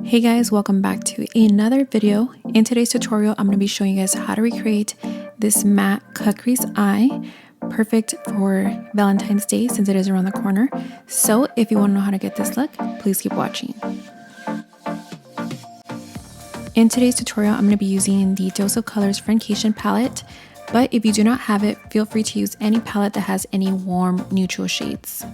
Hey guys, welcome back to another video. In today's tutorial, I'm going to be showing you guys how to recreate this matte cut crease eye, perfect for Valentine's Day since it is around the corner. So if you want to know how to get this look, please keep watching. In today's tutorial, I'm going to be using the Dose of Colors Friendcation palette, but if you do not have it, feel free to use any palette that has any warm neutral shades.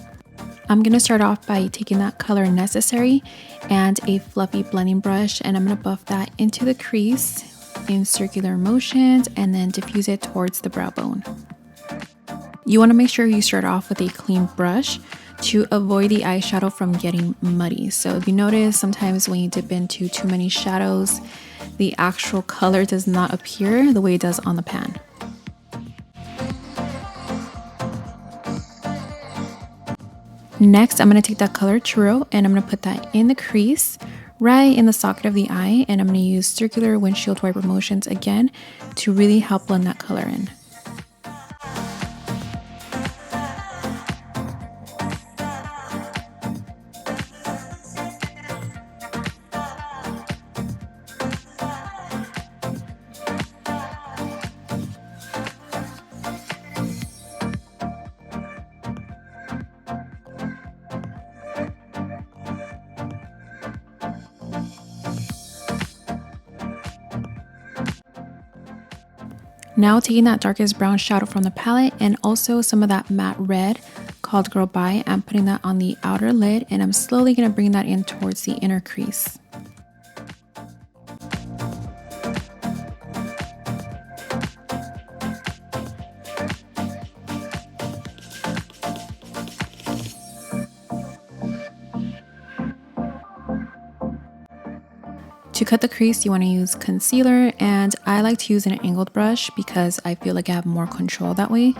I'm going to start off by taking that color Necessary and a fluffy blending brush, and I'm going to buff that into the crease in circular motions and then diffuse it towards the brow bone. You want to make sure you start off with a clean brush to avoid the eyeshadow from getting muddy. So if you notice, sometimes when you dip into too many shadows, the actual color does not appear the way it does on the pan. Next, I'm going to take that color Churro and I'm going to put that in the crease, right in the socket of the eye, and I'm going to use circular windshield wiper motions again to really help blend that color in. Now taking that darkest brown shadow from the palette and also some of that matte red called Girl Bye, I'm putting that on the outer lid and I'm slowly going to bring that in towards the inner crease. To cut the crease, you want to use concealer, and I like to use an angled brush because I feel like I have more control that way,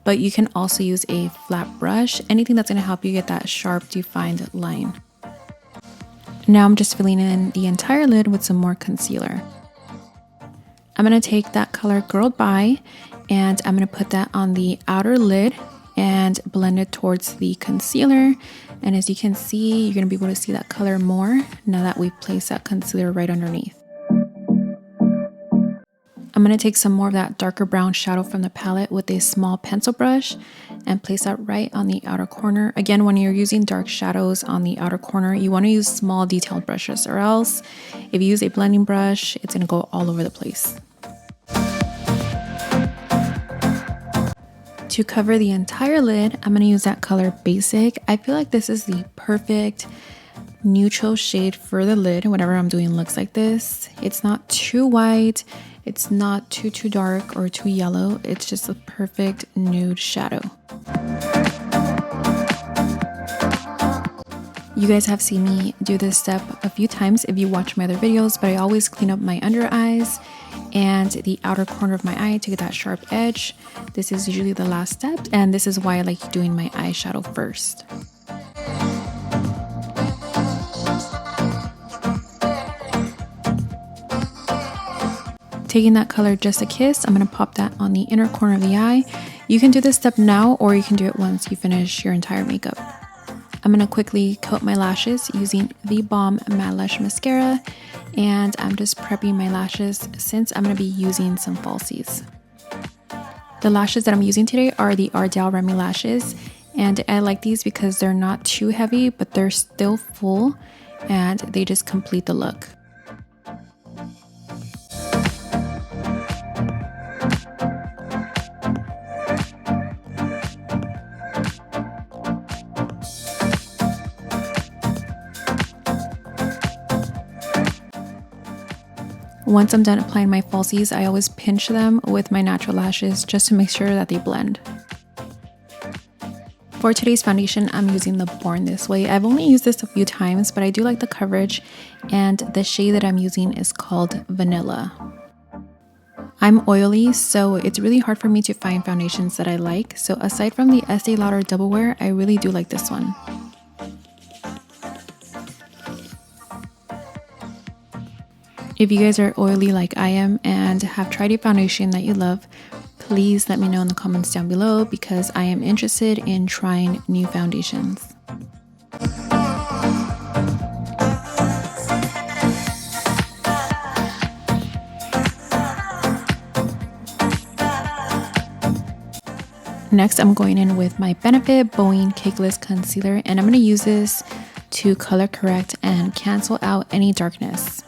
but you can also use a flat brush, anything that's going to help you get that sharp defined line. Now I'm just filling in the entire lid with some more concealer. I'm going to take that color Girl Bye and I'm going to put that on the outer lid and blend it towards the concealer. And as you can see, you're going to be able to see that color more now that we've placed that concealer right underneath. I'm going to take some more of that darker brown shadow from the palette with a small pencil brush and place that right on the outer corner. Again, when you're using dark shadows on the outer corner, you want to use small detailed brushes, or else if you use a blending brush, it's going to go all over the place. To cover the entire lid, I'm going to use that color Basic. I feel like this is the perfect neutral shade for the lid whenever I'm doing looks like this. It's not too white, it's not too dark or too yellow. It's just a perfect nude shadow. You guys have seen me do this step a few times if you watch my other videos, but I always clean up my under eyes and the outer corner of my eye to get that sharp edge. This is usually the last step, and this is why I like doing my eyeshadow first. Taking that color Just a Kiss, I'm going to pop that on the inner corner of the eye. You can do this step now, or you can do it once you finish your entire makeup. I'm going to quickly coat my lashes using the Balm Matte Lash Mascara, and I'm just prepping my lashes since I'm going to be using some falsies. The lashes that I'm using today are the Ardell Remy lashes, and I like these because they're not too heavy, but they're still full, and they just complete the look. Once I'm done applying my falsies, I always pinch them with my natural lashes just to make sure that they blend. For today's foundation, I'm using the Born This Way. I've only used this a few times, but I do like the coverage, and the shade that I'm using is called Vanilla. I'm oily, so it's really hard for me to find foundations that I like. So aside from the Estee Lauder Double Wear, I really do like this one. If you guys are oily like I am and have tried a foundation that you love, please let me know in the comments down below because I am interested in trying new foundations. Next, I'm going in with my Benefit Boi-ing Cakeless Concealer, and I'm going to use this to color correct and cancel out any darkness.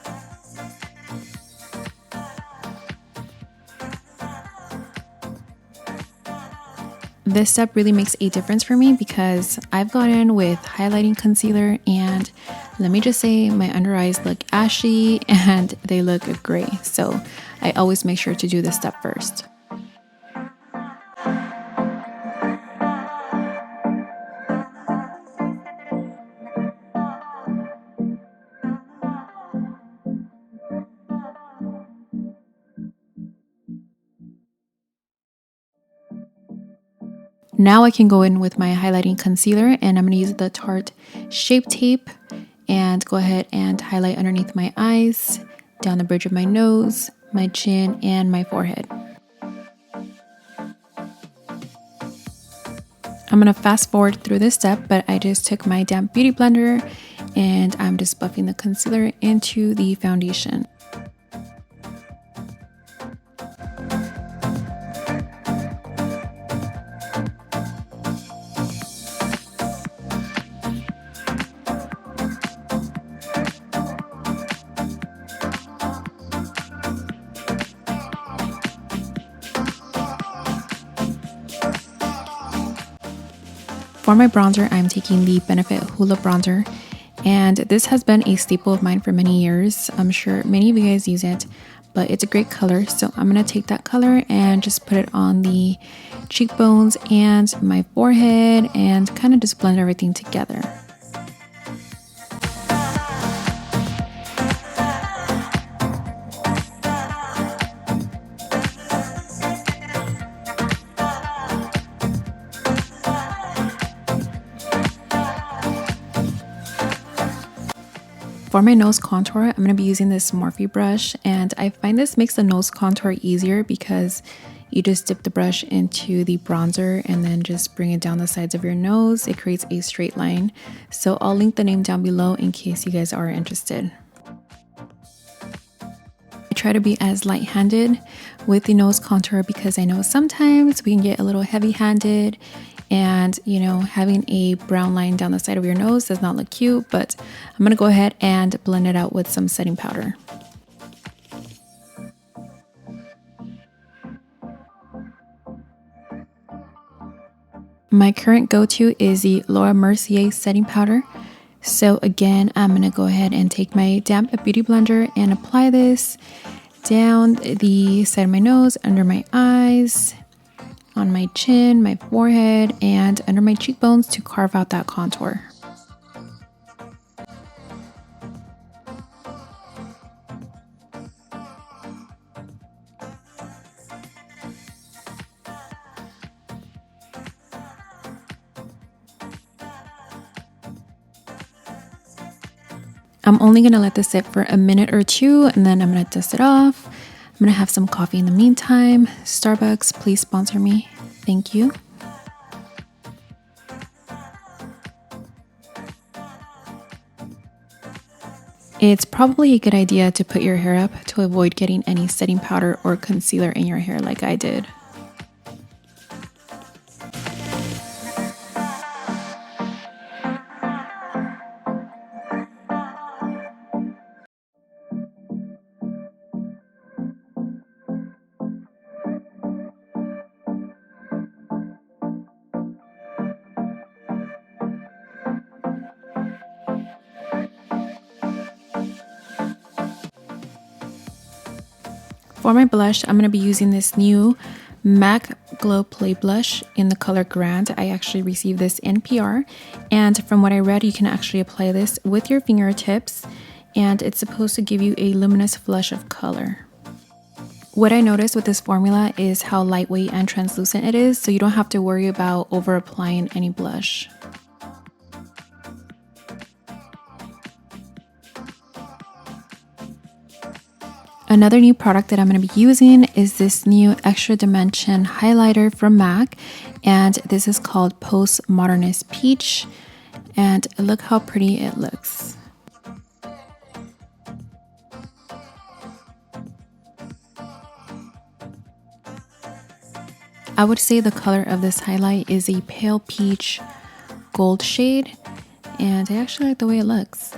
This step really makes a difference for me because I've gone in with highlighting concealer, and let me just say my under eyes look ashy and they look gray. So I always make sure to do this step first. Now I can go in with my highlighting concealer, and I'm going to use the Tarte Shape Tape and go ahead and highlight underneath my eyes, down the bridge of my nose, my chin, and my forehead. I'm going to fast forward through this step, but I just took my damp beauty blender and I'm just buffing the concealer into the foundation. For my bronzer, I'm taking the Benefit Hoola bronzer, and this has been a staple of mine for many years. I'm sure many of you guys use it, but it's a great color. So I'm going to take that color and just put it on the cheekbones and my forehead and kind of just blend everything together. For my nose contour, I'm going to be using this Morphe brush, and I find this makes the nose contour easier because you just dip the brush into the bronzer and then just bring it down the sides of your nose. It creates a straight line. So I'll link the name down below in case you guys are interested. I try to be as light-handed with the nose contour because I know sometimes we can get a little heavy-handed, and you know, having a brown line down the side of your nose does not look cute, but I'm gonna go ahead and blend it out with some setting powder. My current go-to is the Mercier setting powder. So again, I'm gonna go ahead and take my damp beauty blender and apply this down the side of my nose, under my eyes, on my chin, my forehead, and under my cheekbones to carve out that contour. I'm only gonna let this sit for a minute or two, and then I'm gonna dust it off. I'm gonna have some coffee in the meantime. Starbucks, please sponsor me. Thank you. It's probably a good idea to put your hair up to avoid getting any setting powder or concealer in your hair like I did. For my blush, I'm going to be using this new MAC Glow Play Blush in the color Grand. I actually received this in PR, and from what I read, you can actually apply this with your fingertips, and it's supposed to give you a luminous flush of color. What I noticed with this formula is how lightweight and translucent it is, so you don't have to worry about over applying any blush. Another new product that I'm going to be using is this new Extra Dimension highlighter from MAC, and this is called Post Modernist Peach, and look how pretty it looks. I would say the color of this highlight is a pale peach gold shade, and I actually like the way it looks.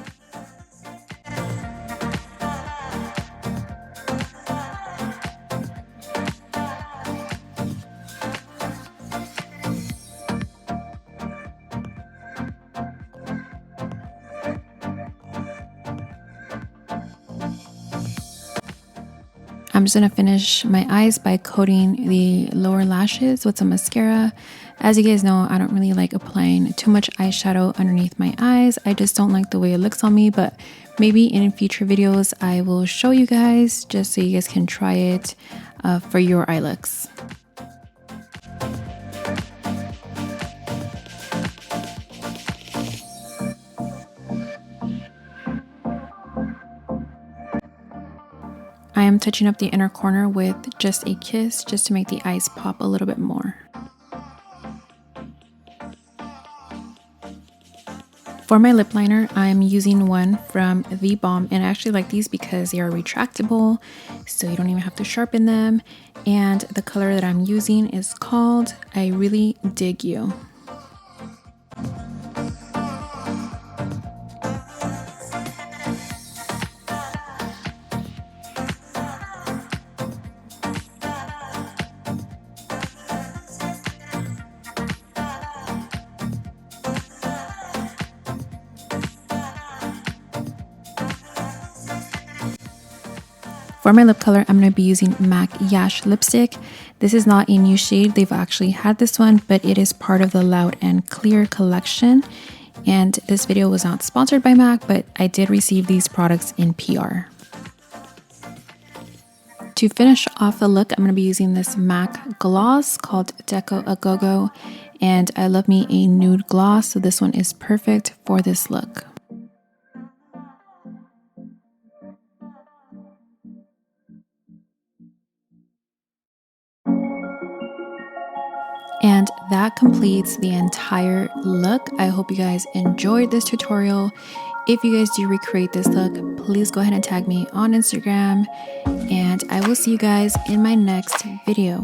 I'm just going to finish my eyes by coating the lower lashes with some mascara. As you guys know, I don't really like applying too much eyeshadow underneath my eyes. I just don't like the way it looks on me, but maybe in future videos I will show you guys just so you guys can try it for your eye looks. I am touching up the inner corner with just a kiss just to make the eyes pop a little bit more. For my lip liner, I'm using one from the Balm, and I actually like these because they are retractable, so you don't even have to sharpen them. And the color that I'm using is called I Really Dig You. For my lip color, I'm going to be using MAC Yash lipstick. This is not a new shade. They've actually had this one, but it is part of the Loud and Clear collection. And this video was not sponsored by MAC, but I did receive these products in PR. To finish off the look, I'm going to be using this MAC gloss called Deco A Go-Go. And I love me a nude gloss, so this one is perfect for this look. And that completes the entire look. I hope you guys enjoyed this tutorial. If you guys do recreate this look, please go ahead and tag me on Instagram. And I will see you guys in my next video.